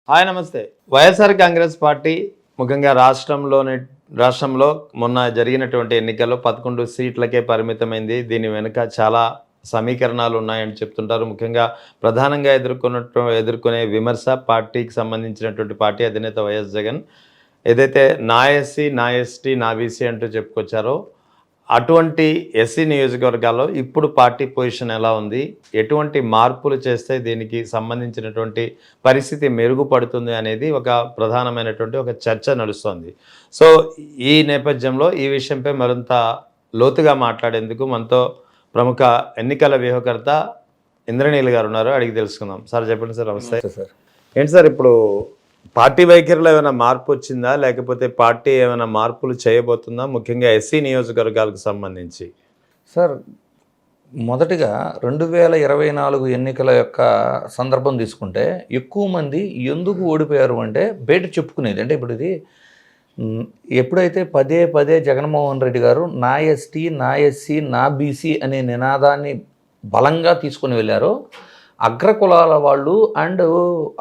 Hi నమస్తే. YSR Congress party ముఖ్యంగా రాష్ట్రంలో మొన్న జరిగినటువంటి ఎన్నికల్లో 11 సీట్లకే పరిమితమైంది. దీని వెనుక చాలా సమీకరణాలు ఉన్నాయని చెప్తుంటారు. ముఖ్యంగా ప్రధానంగా ఎదుర్కొనే విమర్శ పార్టీకి సంబంధించినటువంటి పార్టీ అధినేత వైఎస్ జగన్ ఏదైతే నా ఎస్సీ, నా ఎస్టీ, నా బీసీ అంటూ చెప్పుకొచ్చారో అటువంటి ఎస్సీ నియోజకవర్గాల్లో ఇప్పుడు పార్టీ పొజిషన్ ఎలా ఉంది, ఎటువంటి మార్పులు చేస్తే దీనికి సంబంధించినటువంటి పరిస్థితి మెరుగుపడుతుంది అనేది ఒక ప్రధానమైనటువంటి ఒక చర్చ నడుస్తోంది. సో ఈ నేపథ్యంలో ఈ విషయంపై మరింత లోతుగా మాట్లాడేందుకు మనతో ప్రముఖ ఎన్నికల వ్యూహకర్త ఇంద్రనీల్ గారు ఉన్నారు. అడిగి తెలుసుకుందాం. సార్ చెప్పండి సార్. నమస్తే సార్. ఏంటి సార్ ఇప్పుడు పార్టీ వైఖరిలో ఏమైనా మార్పు వచ్చిందా, లేకపోతే పార్టీ ఏమైనా మార్పులు చేయబోతుందా, ముఖ్యంగా ఎస్సీ నియోజకవర్గాలకు సంబంధించి? సార్, మొదటిగా 2024 ఎన్నికల యొక్క సందర్భం తీసుకుంటే ఎక్కువ మంది ఎందుకు ఓడిపోయారు అంటే బయట చెప్పుకునేది. అంటే ఇప్పుడు ఇది ఎప్పుడైతే పదే పదే జగన్మోహన్ రెడ్డి గారు నా ఎస్టీ, నా ఎస్సీ, నా బీసీ అనే నినాదాన్ని బలంగా తీసుకుని వెళ్ళారో అగ్రకులాల వాళ్ళు అండ్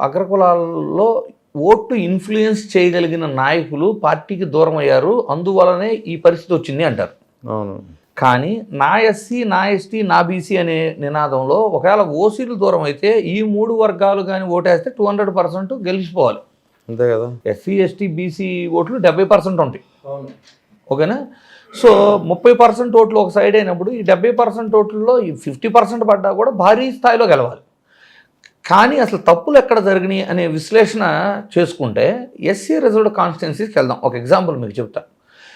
అగ్రకులాల్లో ఓటు ఇన్ఫ్లుయెన్స్ చేయగలిగిన నాయకులు పార్టీకి దూరం అయ్యారు. అందువలనే ఈ పరిస్థితి వచ్చింది అంటారు. అవును. కానీ నా ఎస్సీ, నా ఎస్టీ, నా బీసీ అనే నినాదంలో ఒకవేళ ఓసీలు దూరం అయితే ఈ 3 వర్గాలు కానీ ఓటేస్తే 200% గెలిచిపోవాలి. అంతే కదా. ఎస్సీ, ఎస్టీ, బీసీ ఓట్లు 70% ఉంటాయి. ఓకేనా? సో 30% ఓట్లు ఒక సైడ్ అయినప్పుడు ఈ 70% ఓట్లలో ఈ 50% పడ్డా కూడా భారీ స్థాయిలో గెలవాలి. కానీ అసలు తప్పులు ఎక్కడ జరిగినాయి అనే విశ్లేషణ చేసుకుంటే ఎస్సీ రిజర్వ్డ్ కాన్స్టిట్యున్సీస్కి వెళ్దాం. ఒక ఎగ్జాంపుల్ మీకు చెప్తా.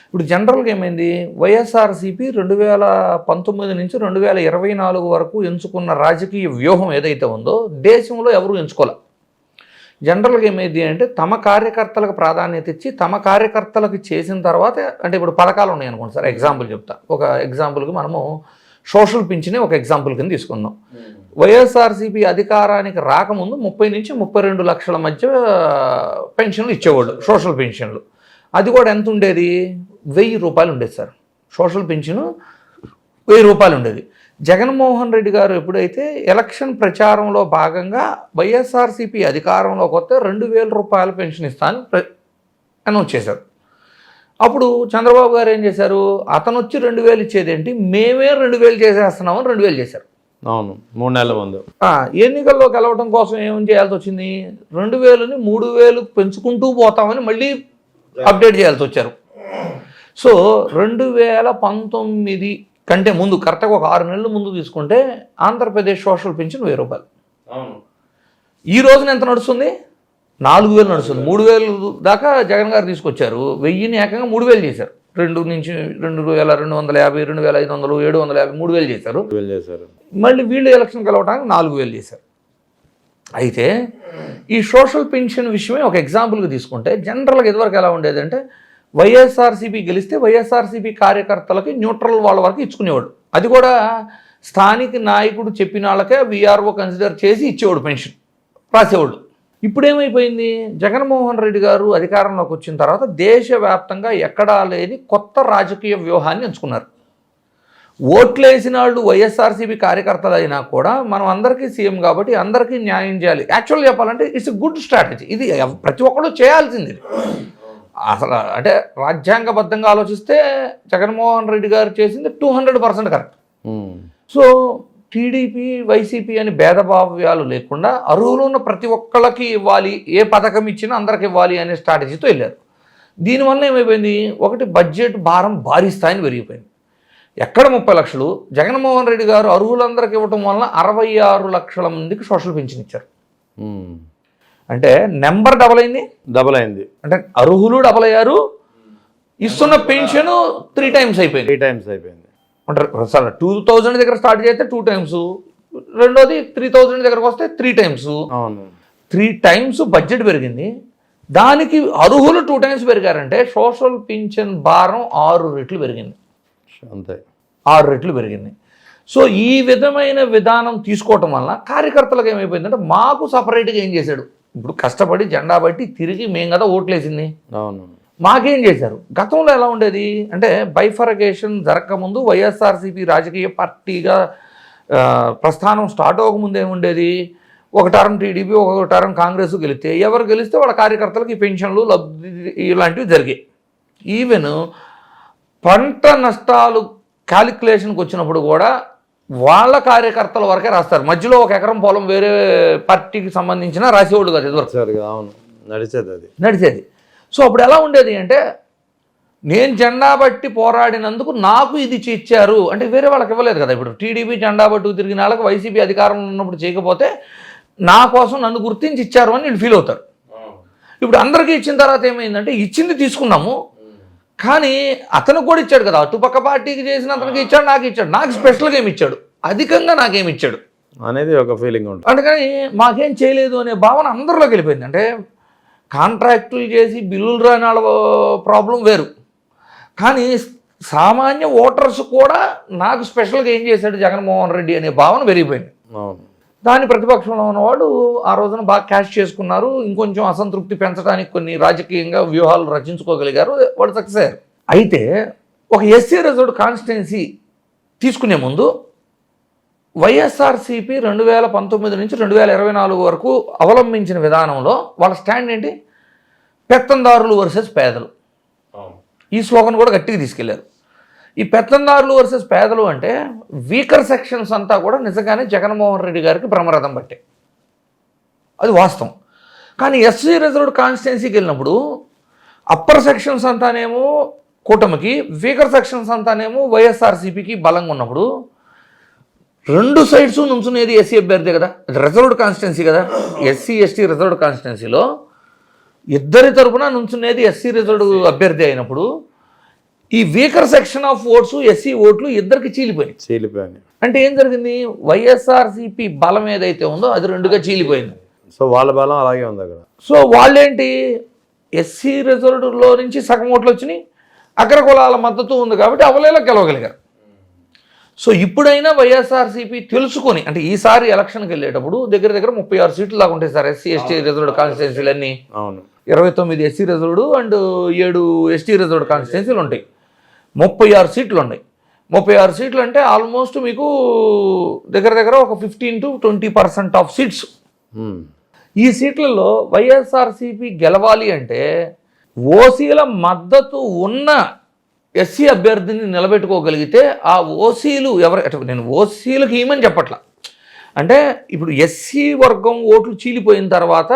ఇప్పుడు జనరల్గా ఏమైంది, వైఎస్ఆర్సీపీ 2019 నుంచి 2024 వరకు ఎంచుకున్న రాజకీయ వ్యూహం ఏదైతే ఉందో దేశంలో ఎవరు ఎంచుకోలే. జనరల్గా ఏమైంది అంటే తమ కార్యకర్తలకు ప్రాధాన్యత ఇచ్చి తమ కార్యకర్తలకు చేసిన తర్వాత, అంటే ఇప్పుడు పథకాలు ఉన్నాయి అనుకోండి సార్. ఎగ్జాంపుల్ చెప్తా. ఒక ఎగ్జాంపుల్కి మనము సోషల్ పింఛనే ఒక ఎగ్జాంపుల్ కింద తీసుకుందాం. వైఎస్ఆర్సీపీ అధికారానికి రాకముందు 30 నుంచి 32 లక్షల మధ్య పెన్షన్లు ఇచ్చేవాళ్ళు, సోషల్ పెన్షన్లు. అది కూడా ఎంత ఉండేది, 1000 రూపాయలు ఉండేది సార్. సోషల్ పెన్షన్ 1000 రూపాయలు ఉండేది. జగన్మోహన్ రెడ్డి గారు ఎప్పుడైతే ఎలక్షన్ ప్రచారంలో భాగంగా వైఎస్ఆర్సీపీ అధికారంలోకి వస్తే 2000 రూపాయల పెన్షన్ ఇస్తాను అనౌన్స్ చేశారు. అప్పుడు చంద్రబాబు గారు ఏం చేశారు, అతను వచ్చి 2000 ఇచ్చేదేంటి, మేమే 2000 చేసేస్తున్నామని 2000 చేశారు. అవును, 3 నెలల ముందు. ఎన్నికల్లో గెలవడం కోసం ఏం చేయాల్సి వచ్చింది, 2000ని 3000 పెంచుకుంటూ పోతామని మళ్ళీ అప్డేట్ చేయాల్సి వచ్చారు. సో 2019 కంటే ముందు కరెక్ట్గా ఒక 6 నెలల ముందు తీసుకుంటే ఆంధ్రప్రదేశ్ సోషల్ పెన్షన్ 1000 రూపాయలు. ఈ రోజున ఎంత నడుస్తుంది, 4000 నడుస్తుంది. 3000 దాకా జగన్ గారు తీసుకొచ్చారు. 1000ని ఏకంగా 3000 చేశారు. 2 నుంచి 2250, 2500, 750, 3000 చేశారు. మళ్ళీ వీళ్ళు ఎలక్షన్ గెలవడానికి 4000 చేశారు. అయితే ఈ సోషల్ పెన్షన్ విషయమే ఒక ఎగ్జాంపుల్గా తీసుకుంటే జనరల్గా ఇదివరకు ఎలా ఉండేదంటే వైఎస్ఆర్సీపీ గెలిస్తే వైఎస్ఆర్సీపీ కార్యకర్తలకి న్యూట్రల్ వాళ్ళ వరకు ఇచ్చుకునేవాడు. అది కూడా స్థానిక నాయకుడు చెప్పిన వాళ్ళకే వీఆర్ఓ కన్సిడర్ చేసి ఇచ్చేవాడు, పెన్షన్ రాసేవాళ్ళు. ఇప్పుడేమైపోయింది, జగన్మోహన్ రెడ్డి గారు అధికారంలోకి వచ్చిన తర్వాత దేశవ్యాప్తంగా ఎక్కడా లేని కొత్త రాజకీయ వ్యూహాన్ని ఎంచుకున్నారు. ఓట్లేసిన వాళ్ళు వైఎస్ఆర్సీపీ కార్యకర్తలు అయినా కూడా మనం అందరికీ సీఎం కాబట్టి అందరికీ న్యాయం చేయాలి. యాక్చువల్గా చెప్పాలంటే ఇట్స్ గుడ్ స్ట్రాటజీ. ఇది ప్రతి ఒక్కరు చేయాల్సింది. అసలు అంటే రాజ్యాంగబద్ధంగా ఆలోచిస్తే జగన్మోహన్ రెడ్డి గారు చేసింది 200% కరెక్ట్. సో టీడీపీ, వైసీపీ అని భేదభావ్యాలు లేకుండా అర్హులు ఉన్న ప్రతి ఒక్కళ్ళకి ఇవ్వాలి, ఏ పథకం ఇచ్చినా అందరికి ఇవ్వాలి అనే స్ట్రాటజీతో వెళ్ళారు. దీనివల్ల ఏమైపోయింది, ఒకటి బడ్జెట్ భారం భారీ స్థాయిని పెరిగిపోయింది. ఎక్కడ 30 లక్షలు, జగన్మోహన్ రెడ్డి గారు అర్హులందరికి ఇవ్వటం వలన 66 లక్షల మందికి సోషల్ పెన్షన్ ఇచ్చారు. అంటే నెంబర్ డబల్ అయింది. అంటే అర్హులు డబల్ అయ్యారు, ఇస్తున్న పెన్షన్ 3 టైమ్స్ అయిపోయింది. అంటే సార్ 2000 దగ్గర స్టార్ట్ చేస్తే 2 టైమ్స్, రెండోది 3000 దగ్గరకు వస్తే 3 టైమ్స్. 3 టైమ్స్ బడ్జెట్ పెరిగింది. దానికి అర్హులు 2 టైమ్స్ పెరిగారంటే సోషల్ పింఛన్ భారం 6 రెట్లు పెరిగింది. అంతే, 6 రెట్లు పెరిగింది. సో ఈ విధమైన విధానం తీసుకోవటం వల్ల కార్యకర్తలకు ఏమైపోయిందంటే మాకు సపరేట్గా ఏం చేశాడు, ఇప్పుడు కష్టపడి జెండా బట్టి తిరిగి మేము కదా ఓట్లేసింది, అవును, మాకేం చేశారు. గతంలో ఎలా ఉండేది అంటే బైఫర్గేషన్ జరగకముందు వైఎస్ఆర్సీపీ రాజకీయ పార్టీగా ప్రస్థానం స్టార్ట్ అవ్వకముందు ఏముండేది, ఒక టర్మ్ టీడీపీ ఒక టర్మ్ కాంగ్రెస్ గెలిస్తే ఎవరు గెలిస్తే వాళ్ళ కార్యకర్తలకు ఈ పెన్షన్లు ఇలాంటివి జరిగాయి. ఈవెన్ పంట నష్టాలు క్యాలిక్యులేషన్కి వచ్చినప్పుడు కూడా వాళ్ళ కార్యకర్తల వరకే రాస్తారు. మధ్యలో ఒక ఎకరం పొలం వేరే పార్టీకి సంబంధించిన రాసేవాళ్ళు కాదు ఇదివరకు. అవును, నడిచేది. సో అప్పుడు ఎలా ఉండేది అంటే, నేను జెండా బట్టి పోరాడినందుకు నాకు ఇది ఇచ్చారు అంటే వేరే వాళ్ళకి ఇవ్వలేదు కదా. ఇప్పుడు టీడీపీ జెండా బట్టి తిరిగిన వాళ్ళకి వైసీపీ అధికారంలో ఉన్నప్పుడు చేయకపోతే నా కోసం నన్ను గుర్తించి ఇచ్చారు అని నేను ఫీల్ అవుతారు. ఇప్పుడు అందరికీ ఇచ్చిన తర్వాత ఏమైందంటే, ఇచ్చింది తీసుకున్నాము కానీ అతను కూడా ఇచ్చాడు కదా, అటుపక్క పార్టీకి చేసిన అతనికి ఇచ్చాడు, నాకు ఇచ్చాడు, నాకు స్పెషల్గా ఏమి ఇచ్చాడు, అధికంగా నాకేమి ఇచ్చాడు అనేది ఒక ఫీలింగ్ ఉంటుంది. అందుకని మాకేం చేయలేదు అనే భావన అందరిలోకి వెళ్ళిపోయింది. అంటే కాంట్రాక్టులు చేసి బిల్లులు రాని వాళ్ళ ప్రాబ్లం వేరు, కానీ సామాన్య ఓటర్స్ కూడా నాకు స్పెషల్గా ఏం చేశాడు జగన్మోహన్ రెడ్డి అనే భావన పెరిగిపోయింది. దాని ప్రతిపక్షంలో ఉన్నవాడు ఆ రోజున బాగా క్యాష్ చేసుకున్నారు. ఇంకొంచెం అసంతృప్తి పెంచడానికి కొన్ని రాజకీయంగా వ్యూహాలు రచించుకోగలిగారు, వాడు సక్సెస్ అయ్యారు. అయితే ఒక ఎస్సీ రిజర్వ్డ్ కాన్స్టిట్యున్సీ తీసుకునే ముందు వైఎస్ఆర్సీపీ 2019 నుంచి 2024 వరకు అవలంబించిన విధానంలో వాళ్ళ స్టాండ్ ఏంటి? పెత్తందారులు వర్సెస్ పేదలు. ఈ స్లోగన్ కూడా గట్టిగా తీసుకెళ్లారు. ఈ పెత్తందారులు వర్సెస్ పేదలు అంటే వీకర్ సెక్షన్స్ అంతా కూడా నిజంగానే జగన్మోహన్ రెడ్డి గారికి బ్రహ్మరథం పట్టే, అది వాస్తవం. కానీ ఎస్సీ రిజర్వ్డ్ కాన్స్టిట్యున్సీకి వెళ్ళినప్పుడు అప్పర్ సెక్షన్స్ అంతానేమో కూటమికి, వీకర్ సెక్షన్స్ అంతానేమో వైఎస్ఆర్సీపీకి బలంగా ఉన్నప్పుడు రెండు సైడ్స్ నుంచునేది ఎస్సీ అభ్యర్థి కదా, రిజర్వ్డ్ కాన్స్టిట్యున్సీ కదా. ఎస్సీ ఎస్టీ రిజర్వ్డ్ కాన్స్టిట్యున్సీలో ఇద్దరి తరపున నుంచునేది ఎస్సీ రిజర్వ్డ్ అభ్యర్థి అయినప్పుడు ఈ weaker section of votes SC ఓట్లు ఇద్దరికి చీలిపోయాయి. అంటే ఏం జరిగింది? వైఎస్ఆర్సీపీ బలం ఏదైతే ఉందో అది రెండుగా చీలిపోయింది. సో వాళ్ళ బలం అలాగే ఉంది అక్కడ. సో వాళ్ళేంటి, ఎస్సీ రిజర్వ్డ్లో నుంచి సగం ఓట్లు వచ్చినాయి, అగ్రకులాల మద్దతు ఉంది కాబట్టి అవలేలా గెలవగలిగారు. సో ఇప్పుడైనా వైఎస్ఆర్సీపీ తెలుసుకొని, అంటే ఈసారి ఎలక్షన్కి వెళ్ళేటప్పుడు దగ్గర 36 సీట్లు దాకా ఉంటాయి సార్ ఎస్సీ ఎస్టీ రిజర్వ్డ్ కాన్స్టిట్యున్సీలు అన్నీ. అవును, 29 SC reserved and 7 ST reserved కాన్స్టిట్యున్సీలు ఉంటాయి. 36 సీట్లు ఉన్నాయి. 36 సీట్లు అంటే ఆల్మోస్ట్ మీకు దగ్గర ఒక 15 to 20% ఆఫ్ సీట్స్. ఈ సీట్లలో వైఎస్ఆర్సీపీ గెలవాలి అంటే ఓసీల మద్దతు ఉన్న ఎస్సీ అభ్యర్థిని నిలబెట్టుకోగలిగితే ఆ ఓసీలు నేను ఓసీలకు ఏమని చెప్పట్లా, అంటే ఇప్పుడు ఎస్సీ వర్గం ఓట్లు చీలిపోయిన తర్వాత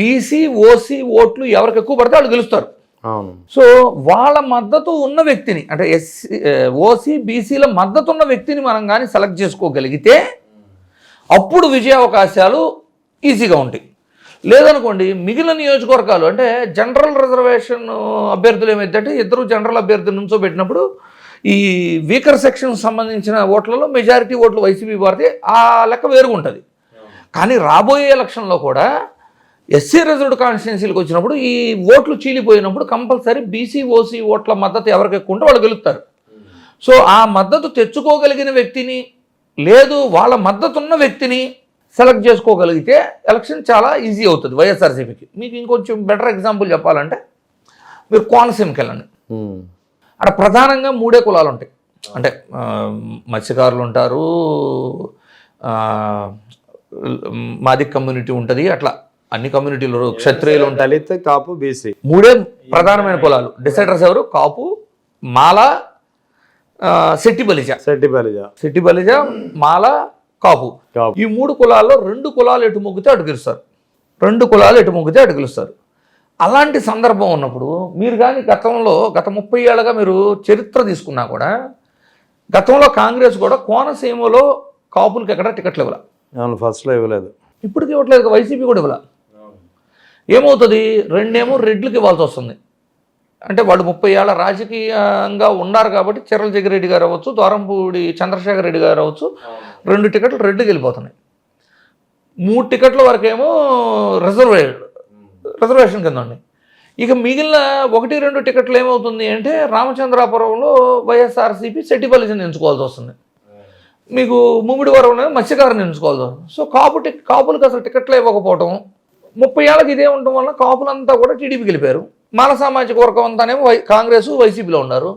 బీసీ ఓసీ ఓట్లు ఎవరికి ఎక్కువ పడితే వాళ్ళు గెలుస్తారు. అవును. సో వాళ్ళ మద్దతు ఉన్న వ్యక్తిని, అంటే ఓసీ బీసీల మద్దతు ఉన్న వ్యక్తిని మనం కానీ సెలెక్ట్ చేసుకోగలిగితే అప్పుడు విజయావకాశాలు ఈజీగా ఉంటాయి. లేదనుకోండి మిగిలిన నియోజకవర్గాలు, అంటే జనరల్ రిజర్వేషన్ అభ్యర్థులు ఏమైందంటే ఇద్దరు జనరల్ అభ్యర్థులు నుంచోబెట్టినప్పుడు ఈ వీకర్ సెక్షన్ సంబంధించిన ఓట్లలో మెజారిటీ ఓట్లు వైసీపీ పడితే ఆ లెక్క వేరుగా ఉంటుంది. కానీ రాబోయే ఎలక్షన్లో కూడా ఎస్సీ రిజర్వ్డ్ కాన్స్టిట్యున్సీలకు వచ్చినప్పుడు ఈ ఓట్లు చీలిపోయినప్పుడు కంపల్సరీ బీసీ ఓసీ ఓట్ల మద్దతు ఎవరికి ఎక్కువ ఉంటే వాళ్ళు గెలుస్తారు. సో ఆ మద్దతు తెచ్చుకోగలిగిన వ్యక్తిని, లేదు వాళ్ళ మద్దతు ఉన్న వ్యక్తిని సెలెక్ట్ చేసుకోగలిగితే ఎలక్షన్ చాలా ఈజీ అవుతుంది వైఎస్ఆర్సీపీకి. మీకు ఇంకొంచెం బెటర్ ఎగ్జాంపుల్ చెప్పాలంటే మీరు కోనసీమకి వెళ్ళండి. అక్కడ ప్రధానంగా 3 కులాలు ఉంటాయి. అంటే మత్స్యకారులు ఉంటారు, మాది కమ్యూనిటీ ఉంటుంది, అట్లా అన్ని కమ్యూనిటీలు, క్షత్రియులు ఉంటారు, దళిత, కాపు, బీసీ, 3 ప్రధానమైన కులాలు. డిసైడర్స్ ఎవరు? కాపు, మాల, శెట్టి బలిజ, మాల, కాపు. ఈ 3 కులాల్లో 2 కులాలు ఎటు మొగ్గితే అటు గెలుస్తారు, 2 కులాలు ఎటు మొగ్గితే అటు గెలుస్తారు. అలాంటి సందర్భం ఉన్నప్పుడు మీరు కానీ గత 30 ఏళ్ళగా మీరు చరిత్ర తీసుకున్నా కూడా గతంలో కాంగ్రెస్ కూడా కోనసీమలో కాపులకి ఎక్కడ టికెట్లు ఇవ్వాలి. ఫస్ట్లో ఇవ్వలేదు, ఇప్పటికి ఇవ్వట్లేదు. వైసీపీ కూడా ఇవ్వాలి. ఏమవుతుంది? 2 రెడ్లకి ఇవ్వాల్సి వస్తుంది. అంటే వాళ్ళు 30 ఏళ్ళ రాజకీయంగా ఉన్నారు కాబట్టి చెర్ల జగ్గిరెడ్డి గారు అవ్వచ్చు, ద్వారంపూడి చంద్రశేఖర్ రెడ్డి గారు అవ్వచ్చు, 2 టికెట్లు రెడ్డికి వెళ్ళిపోతున్నాయి. 3 టికెట్ల వరకేమో రిజర్వేషన్ కింద ఉన్నాయి. ఇక మిగిలిన 1-2 టికెట్లు ఏమవుతుంది అంటే రామచంద్రాపురంలో వైఎస్ఆర్సీపీ శెట్టిబలిజని ఎంచుకోవాల్సి వస్తుంది, మీకు ముమ్మిడివరంలో మత్స్యకారుని ఎంచుకోవాల్సి వస్తుంది. సో కాపులకు అసలు టికెట్లు ఇవ్వకపోవటం, 30 ఏళ్ళకి ఇదే ఉండటం వల్ల కాపులంతా కూడా టీడీపీకి వెళ్ళిపోయారు. మాల సామాజిక వర్గం అంతానేమో కాంగ్రెస్ వైసీపీలో ఉన్నారు.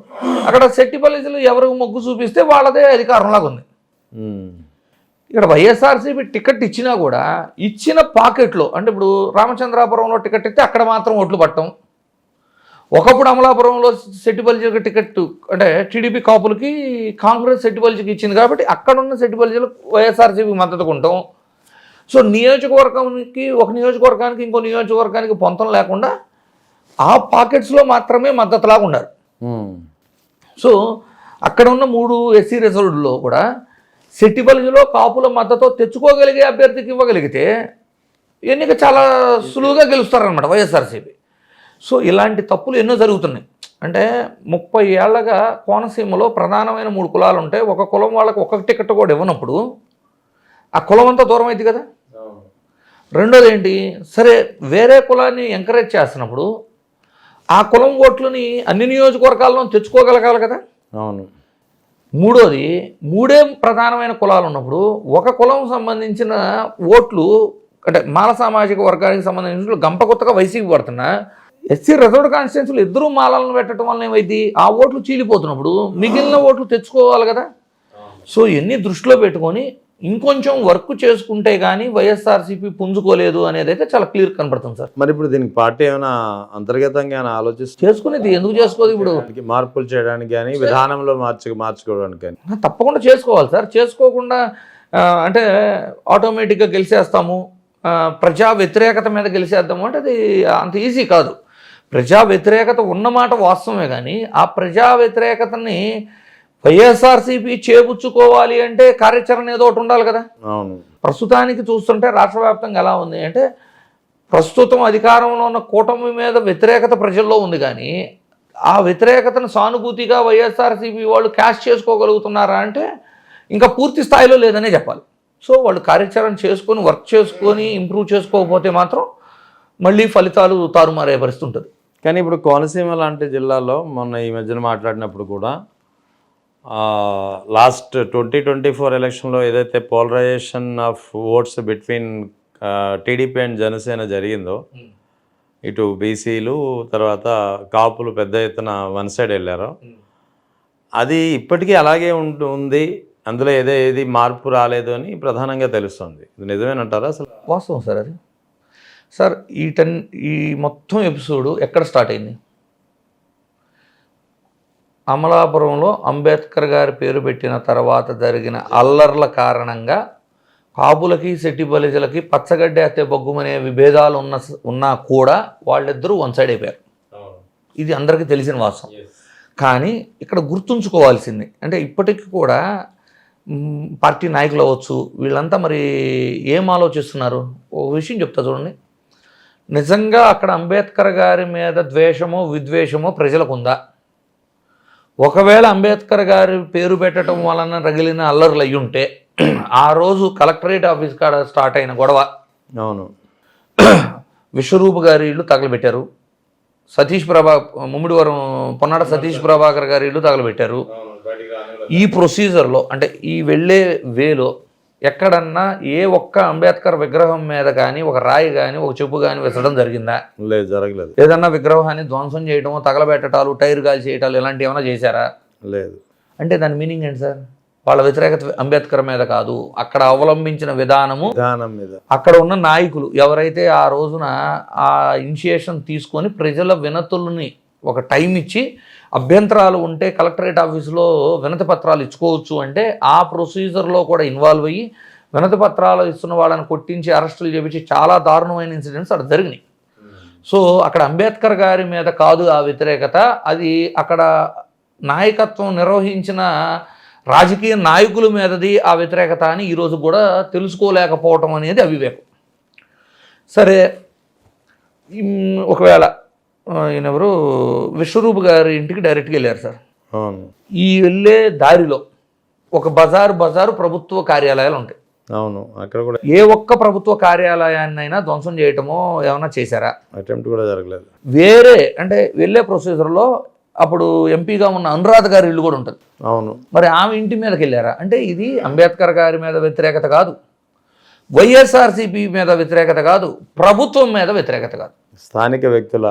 అక్కడ శెట్టిబలిజలు ఎవరు మొగ్గు చూపిస్తే వాళ్ళదే అధికారంలాగా ఉంది. ఇక్కడ వైఎస్ఆర్సీపీ టికెట్ ఇచ్చినా కూడా ఇచ్చిన పాకెట్లో అంటే ఇప్పుడు రామచంద్రాపురంలో టికెట్ ఇస్తే అక్కడ మాత్రం ఓట్లు పట్టడం, ఒకప్పుడు అమలాపురంలో సెట్టిబల్జీకి టికెట్ అంటే టీడీపీ కాపులకి కాంగ్రెస్ సెట్టిబల్జీకి ఇచ్చింది కాబట్టి అక్కడ ఉన్న సెట్టిబల్జీలకు వైఎస్ఆర్సీపీకి మద్దతు ఉంటాం. సో నియోజకవర్గానికి ఒక నియోజకవర్గానికి ఇంకో నియోజకవర్గానికి పొంతం లేకుండా ఆ పాకెట్స్లో మాత్రమే మద్దతులాగా ఉన్నారు. సో అక్కడ ఉన్న 3 ఎస్సీ రిజర్వ్డ్లో కూడా సెట్టిబల్జీలో కాపుల మద్దతు తెచ్చుకోగలిగే అభ్యర్థికి ఇవ్వగలిగితే ఎన్నిక చాలా సులువుగా గెలుస్తారనమాట వైఎస్ఆర్సీపీ. సో ఇలాంటి తప్పులు ఎన్నో జరుగుతున్నాయి. అంటే 30 ఏళ్లగా కోనసీమలో ప్రధానమైన 3 కులాలు ఉంటాయి. ఒక కులం వాళ్ళకి ఒక్కొక్క టికెట్ కూడా ఇవ్వనప్పుడు ఆ కులం అంతా దూరం అవుతుంది కదా. రెండోది ఏంటి, సరే వేరే కులాన్ని ఎంకరేజ్ చేస్తున్నప్పుడు ఆ కులం ఓట్లని అన్ని నియోజకవర్గాల్లో తెచ్చుకోగలగాలి కదా. అవును. మూడోది 3 ప్రధానమైన కులాలు ఉన్నప్పుడు ఒక కులం సంబంధించిన ఓట్లు అంటే మాల సామాజిక వర్గానికి సంబంధించిన గంపకొత్తగా వైసీపీ పడుతున్నా ఎస్సీ రిజర్వ్డ్ కాన్స్టిట్యున్సీలు ఇద్దరు మాలలను పెట్టడం వల్ల ఏమైంది, ఆ ఓట్లు చీలిపోతున్నప్పుడు మిగిలిన ఓట్లు తెచ్చుకోవాలి కదా. సో ఇవన్నీ దృష్టిలో పెట్టుకొని ఇంకొంచెం వర్క్ చేసుకుంటే కానీ వైఎస్ఆర్సీపీ పుంజుకోలేదు అనేది అయితే చాలా క్లియర్ కనపడుతుంది సార్. మరి ఇప్పుడు దీనికి పార్టీ ఏమైనా అంతర్గతంగా ఏమైనా చేసుకునేది ఎందుకు చేసుకోదు, ఇప్పుడు మార్పులు చేయడానికి కానీ విధానంలో మార్చుకోవడానికి కానీ తప్పకుండా చేసుకోవాలి సార్. చేసుకోకుండా అంటే ఆటోమేటిక్గా గెలిచేస్తాము, ప్రజా వ్యతిరేకత మీద గెలిచేద్దాము అంటే అది అంత ఈజీ కాదు. ప్రజా వ్యతిరేకత ఉన్నమాట వాస్తవమే, కానీ ఆ ప్రజా వ్యతిరేకతని వైఎస్ఆర్సీపీ చేపుచ్చుకోవాలి అంటే కార్యాచరణ ఏదో ఒకటి ఉండాలి కదా. అవును. ప్రస్తుతానికి చూస్తుంటే రాష్ట్ర వ్యాప్తంగా ఎలా ఉంది అంటే ప్రస్తుతం అధికారంలో ఉన్న కూటమి మీద వ్యతిరేకత ప్రజల్లో ఉంది, కానీ ఆ వ్యతిరేకతను సానుభూతిగా వైఎస్ఆర్సీపీ వాళ్ళు క్యాష్ చేసుకోగలుగుతున్నారా అంటే ఇంకా పూర్తి స్థాయిలో లేదనే చెప్పాలి. సో వాళ్ళు కార్యాచరణ చేసుకొని వర్క్ చేసుకొని ఇంప్రూవ్ చేసుకోకపోతే మాత్రం మళ్ళీ ఫలితాలు తారుమారే పరిస్థితి ఉంటుంది. కానీ ఇప్పుడు కోనసీమ లాంటి జిల్లాలో మొన్న ఈ మధ్యన మాట్లాడినప్పుడు కూడా లాస్ట్ 2024 ఎలక్షన్లో ఏదైతే polarisation of votes between TDP and Janasena జరిగిందో, ఇటు బీసీలు తర్వాత కాపులు పెద్ద ఎత్తున వన్ సైడ్ వెళ్ళారో, అది ఇప్పటికీ అలాగే ఉంది. అందులో ఏది మార్పు రాలేదు అని ప్రధానంగా తెలుస్తుంది. ఇది నిజమేనంటారా అసలు? వాస్తవం సార్ అది. సార్ ఈ మొత్తం ఎపిసోడ్ ఎక్కడ స్టార్ట్ అయింది? అమలాపురంలో అంబేద్కర్ గారి పేరు పెట్టిన తర్వాత జరిగిన అల్లర్ల కారణంగా కాపులకి సెట్టిబలిజలకి పచ్చగడ్డి అత్తే బొగ్గుమనే విభేదాలు ఉన్నా కూడా వాళ్ళిద్దరూ వన్ సైడ్ అయిపోయారు. ఇది అందరికీ తెలిసిన వాస్తవం. కానీ ఇక్కడ గుర్తుంచుకోవాల్సింది అంటే ఇప్పటికీ కూడా పార్టీ నాయకులు అవ్వచ్చు, వీళ్ళంతా మరి ఏం ఆలోచిస్తున్నారు? ఓ విషయం చెప్తా చూడండి. నిజంగా అక్కడ అంబేద్కర్ గారి మీద ద్వేషమో విద్వేషమో ప్రజలకు ఉందా? ఒకవేళ అంబేద్కర్ గారి పేరు పెట్టడం వలన రగిలిన అల్లర్లు అయ్యి ఉంటే ఆ రోజు కలెక్టరేట్ ఆఫీస్ కాడ స్టార్ట్ అయిన గొడవ, అవును, విశ్వరూప్ గారి ఇల్లు తగలబెట్టారు, ముమ్మిడివరం పొన్నాడ సతీష్ ప్రభాకర్ గారి ఇల్లు తగలబెట్టారు. ఈ ప్రొసీజర్లో అంటే ఈ వెళ్ళే వేలో ఎక్కడన్నా ఏ ఒక్క అంబేద్కర్ విగ్రహం మీద కానీ ఒక రాయి కానీ ఒక చెప్పు కానీ విసరడం జరిగిందా? లేదు, జరగలేదు. ఏదన్నా విగ్రహాన్ని ధ్వంసం చేయడము, తగలబెట్టడాలు, టైర్ గాలి చేయటాలు ఇలాంటివి ఏమైనా చేశారా? లేదు. అంటే దాని మీనింగ్ ఏంటి సార్? వాళ్ళ వ్యతిరేకత అంబేద్కర్ మీద కాదు, అక్కడ అవలంబించిన విధానం మీద, అక్కడ ఉన్న నాయకులు ఎవరైతే ఆ రోజున ఆ ఇనిషియేషన్ తీసుకొని ప్రజల వినతుల్ని ఒక టైం ఇచ్చి అభ్యంతరాలు ఉంటే కలెక్టరేట్ ఆఫీసులో వినతి పత్రాలు ఇచ్చుకోవచ్చు అంటే ఆ ప్రొసీజర్లో కూడా ఇన్వాల్వ్ అయ్యి వినతి పత్రాలు ఇస్తున్న వాళ్ళని కొట్టించి అరెస్టులు చేపించి చాలా దారుణమైన ఇన్సిడెంట్స్ అక్కడ జరిగినాయి. సో అక్కడ అంబేద్కర్ గారి మీద కాదు ఆ వ్యతిరేకత, అది అక్కడ నాయకత్వం నిర్వహించిన రాజకీయ నాయకుల మీదది ఆ వ్యతిరేకత అని ఈరోజు కూడా తెలుసుకోలేకపోవటం అనేది అవివేకం. సరే, ఒకవేళ ఈయనెవరు విశ్వరూప్ గారి ఇంటికి డైరెక్ట్గా వెళ్ళారు సార్. ఈ వెళ్ళే దారిలో ఒక బజారు ప్రభుత్వ కార్యాలయాలు ఉంటాయి. అవును, అక్కడ కూడా ఏ ఒక్క ప్రభుత్వ కార్యాలయాన్నైనా ధ్వంసం చేయటమో ఏమైనా చేశారా? అటెంప్ట్ కూడా జరగలేదు. వేరే అంటే వెళ్ళే ప్రొసీజర్లో అప్పుడు ఎంపీగా ఉన్న అనురాధ గారి ఇల్లు కూడా ఉంటుంది. అవును, మరి ఆమె ఇంటి మీదకి వెళ్ళారా? అంటే ఇది అంబేద్కర్ గారి మీద వ్యతిరేకత కాదు, వైఎస్ఆర్సీపీ మీద వ్యతిరేకత కాదు, ప్రభుత్వం మీద వ్యతిరేకత కాదు, స్థానిక వ్యక్తుల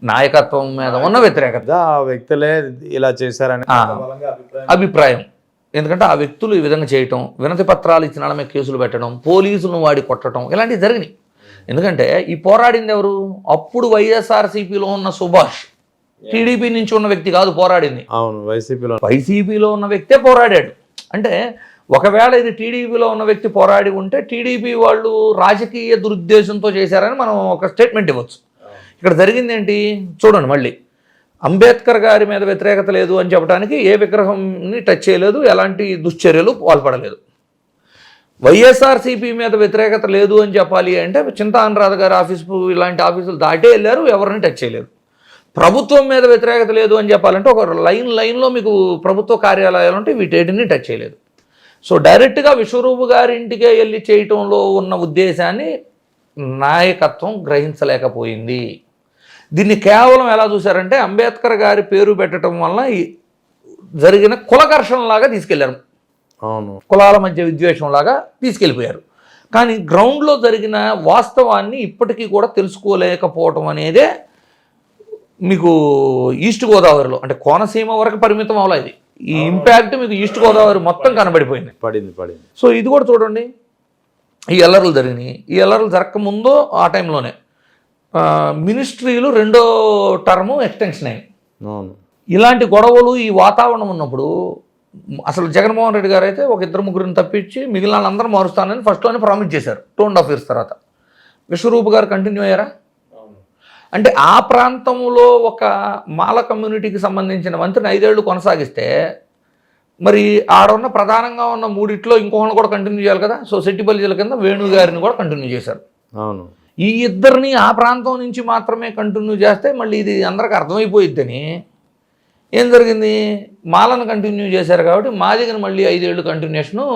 నాయకత్వం మీద ఉన్న వ్యతిరేకత. ఆ వ్యక్తులే ఇలా చేశారని అభిప్రాయం. ఎందుకంటే ఆ వ్యక్తులు ఈ విధంగా చేయటం, వినతి పత్రాలు ఇచ్చిన వాళ్ళ మీద కేసులు పెట్టడం, పోలీసులను వాడి కొట్టడం ఇలాంటివి జరిగినాయి. ఎందుకంటే ఈ పోరాడింది ఎవరు? అప్పుడు వైఎస్ఆర్సీపీలో ఉన్న సుభాష్, టీడీపీ నుంచి ఉన్న వ్యక్తి కాదు పోరాడింది. అవును, వైసీపీలో ఉన్న వ్యక్తే పోరాడాడు. అంటే ఒకవేళ ఇది టీడీపీలో ఉన్న వ్యక్తి పోరాడి ఉంటే టీడీపీ వాళ్ళు రాజకీయ దురుద్దేశంతో చేశారని మనం ఒక స్టేట్మెంట్ ఇవ్వచ్చు. ఇక్కడ జరిగింది ఏంటి చూడండి. మళ్ళీ అంబేద్కర్ గారి మీద వ్యతిరేకత లేదు అని చెప్పడానికి ఏ విగ్రహంని టచ్ చేయలేదు, ఎలాంటి దుశ్చర్యలు పాల్పడలేదు. వైఎస్ఆర్సీపీ మీద వ్యతిరేకత లేదు అని చెప్పాలి అంటే చింతానరాధ గారి ఆఫీసు ఇలాంటి ఆఫీసులు దాటే వెళ్ళారు, ఎవరిని టచ్ చేయలేదు. ప్రభుత్వం మీద వ్యతిరేకత లేదు అని చెప్పాలంటే ఒక లైన్లో మీకు ప్రభుత్వ కార్యాలయాలు ఉంటే వీటేటిని టచ్ చేయలేదు. సో డైరెక్ట్గా విశ్వరూపు గారి ఇంటికే వెళ్ళి చేయటంలో ఉన్న ఉద్దేశాన్ని నాయకత్వం గ్రహించలేకపోయింది. దీన్ని కేవలం ఎలా చూశారంటే అంబేద్కర్ గారి పేరు పెట్టడం వలన జరిగిన కుల ఘర్షణలాగా తీసుకెళ్లారు. అవును, కులాల మధ్య విద్వేషంలాగా తీసుకెళ్ళిపోయారు. కానీ గ్రౌండ్లో జరిగిన వాస్తవాన్ని ఇప్పటికీ కూడా తెలుసుకోలేకపోవటం అనేదే మీకు ఈస్ట్ గోదావరిలో, అంటే కోనసీమ వరకు పరిమితం అవ్వలేదు. ఇది ఈ ఇంపాక్ట్ మీకు ఈస్ట్ గోదావరి మొత్తం కనబడిపోయింది, పడింది. సో ఇది కూడా చూడండి. ఈ అల్లర్లు జరిగినాయి. ఈ అల్లర్లు జరగకముందో ఆ టైంలోనే మినిస్ట్రీలు 2వ టర్ము ఎక్స్టెన్షన్ అయ్యాయి. అవును, ఇలాంటి గొడవలు ఈ వాతావరణం ఉన్నప్పుడు అసలు జగన్మోహన్ రెడ్డి గారు అయితే ఒక 2-3 తప్పించి మిగిలిన వాళ్ళందరూ మారుస్తానని ఫస్ట్లోనే ప్రామిస్ చేశారు. 2.5 years తర్వాత విశ్వరూప్ గారు కంటిన్యూ అయ్యారా? అంటే ఆ ప్రాంతంలో ఒక మాల కమ్యూనిటీకి సంబంధించిన మంత్రిని 5 ఏళ్ళు కొనసాగిస్తే మరి ఆడున్న ప్రధానంగా ఉన్న 3 ఇంకొకరిని కూడా కంటిన్యూ చేయాలి కదా. సో సెట్టిపల్లి జిల్లా కింద వేణు గారిని కూడా కంటిన్యూ చేశారు. అవును, ఈ ఇద్దరిని ఆ ప్రాంతం నుంచి మాత్రమే కంటిన్యూ చేస్తే మళ్ళీ ఇది అందరికి అర్థమైపోయిద్దని ఏం జరిగింది, మాలను కంటిన్యూ చేశారు కాబట్టి మాదిగని మళ్ళీ 5 ఏళ్ళు కంటిన్యూషను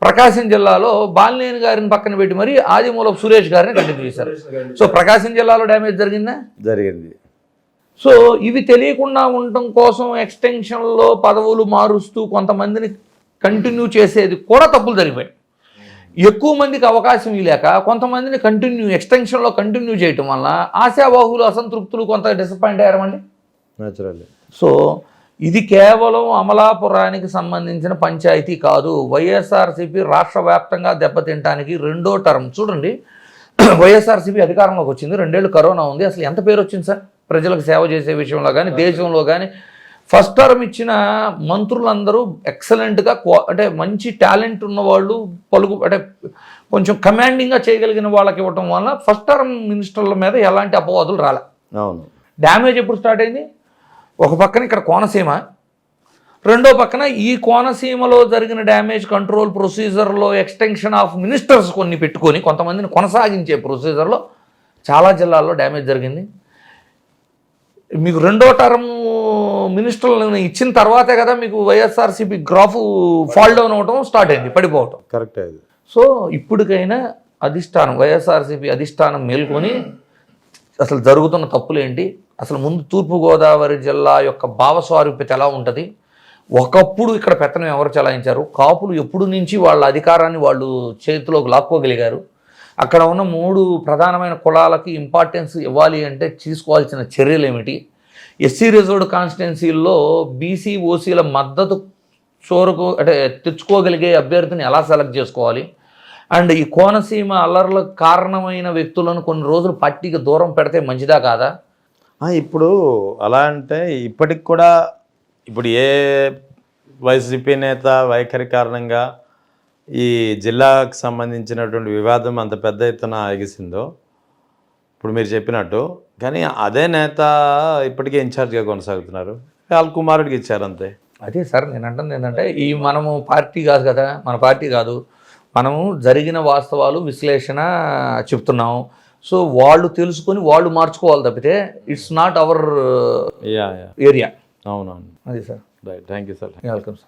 ప్రకాశం జిల్లాలో బాలినేని గారిని పక్కన పెట్టి మరి ఆదిమూలపు సురేష్ గారిని కంటిన్యూ చేశారు. సో ప్రకాశం జిల్లాలో డ్యామేజ్ జరిగింది. సో ఇవి తెలియకుండా ఉండటం కోసం ఎక్స్టెన్షన్లో పదవులు మారుస్తూ కొంతమందిని కంటిన్యూ చేసేది కూడా తప్పులు జరిగిపోయాయి. ఎక్కువ మందికి అవకాశం ఇవ్వలేక కొంతమందిని ఎక్స్టెన్షన్లో కంటిన్యూ చేయటం వల్ల ఆశావాహులు, అసంతృప్తులు కొంత డిసప్పాయింట్ అయ్యారండి. నేచురల్లీ. సో ఇది కేవలం అమలాపురానికి సంబంధించిన పంచాయతీ కాదు. వైఎస్ఆర్సీపీ రాష్ట్ర వ్యాప్తంగా దెబ్బతింటానికి 2వ టర్మ్ చూడండి. వైఎస్ఆర్సీపీ అధికారంలోకి వచ్చింది, 2 ఏళ్ళు కరోనా ఉంది. అసలు ఎంత పేరు వచ్చింది సార్ ప్రజలకు సేవ చేసే విషయంలో కానీ దేశంలో కానీ. ఫస్ట్ టర్మ్ ఇచ్చిన మంత్రులందరూ ఎక్సలెంట్గా అంటే మంచి టాలెంట్ ఉన్నవాళ్ళు, అంటే కొంచెం కమాండింగ్గా చేయగలిగిన వాళ్ళకి ఇవ్వటం వల్ల ఫస్ట్ టర్మ్ మినిస్టర్ల మీద ఎలాంటి అపవాదులు రాలే. అవును, డ్యామేజ్ ఎప్పుడు స్టార్ట్ అయింది? ఒక పక్కన ఇక్కడ కోనసీమ, రెండో పక్కన ఈ కోనసీమలో జరిగిన డ్యామేజ్ కంట్రోల్ ప్రొసీజర్లో ఎక్స్టెన్షన్ ఆఫ్ మినిస్టర్స్ కొన్ని పెట్టుకొని కొంతమందిని కొనసాగించే ప్రొసీజర్లో చాలా జిల్లాల్లో డ్యామేజ్ జరిగింది. మీకు 2వ టర్మ్ మినిస్టర్లను ఇచ్చిన తర్వాతే కదా మీకు వైఎస్ఆర్సీపీ గ్రాఫ్ ఫాల్ డౌన్ అవటం స్టార్ట్ అయింది, పడిపోవటం. కరెక్ట్ అది. సో ఇప్పటికైనా అధిష్టానం, వైఎస్ఆర్సీపీ అధిష్టానం మేల్కొని అసలు జరుగుతున్న తప్పులేంటి, అసలు ముందు తూర్పుగోదావరి జిల్లా యొక్క భావస్వారూప్యత ఎలా ఉంటుంది, ఒకప్పుడు ఇక్కడ పెత్తనం ఎవరు చలాయించారు, కాపులు ఎప్పుడు నుంచి వాళ్ళ అధికారాన్ని వాళ్ళు చేతిలోకి లాక్కోగలిగారు, అక్కడ ఉన్న 3 ప్రధానమైన కులాలకి ఇంపార్టెన్స్ ఇవ్వాలి అంటే తీసుకోవాల్సిన చర్యలు ఏమిటి, ఎస్సీ రిజర్వ్డ్ కాన్స్టిట్యున్సీల్లో బీసీ ఓసీల మద్దతు తెచ్చుకోగలిగే అభ్యర్థిని ఎలా సెలెక్ట్ చేసుకోవాలి, అండ్ ఈ కోనసీమ అల్లర్లకు కారణమైన వ్యక్తులను కొన్ని రోజులు పార్టీకి దూరం పెడితే మంచిదా కాదా? ఇప్పుడు అలా అంటే ఇప్పటికి కూడా ఇప్పుడు ఏ వైసీపీ నేత వైఖరి కారణంగా ఈ జిల్లాకు సంబంధించినటువంటి వివాదం అంత పెద్ద ఎత్తున ఎగిసిందో ఇప్పుడు మీరు చెప్పినట్టు, కానీ అదే నేత ఇప్పటికే ఇన్ఛార్జ్గా కొనసాగుతున్నారు, వాళ్ళ కుమారుడికి ఇచ్చారు అంతే. అదే సార్ నేను అంటుంది ఏంటంటే మనము పార్టీ కాదు కదా, మన పార్టీ కాదు, మనము జరిగిన వాస్తవాలు విశ్లేషణ చెప్తున్నాము. సో వాళ్ళు తెలుసుకొని వాళ్ళు మార్చుకోవాలి తప్పితే ఇట్స్ నాట్ అవర్ ఏరియా. అవునవును, అది sir. Right, thank you sir. Welcome sir.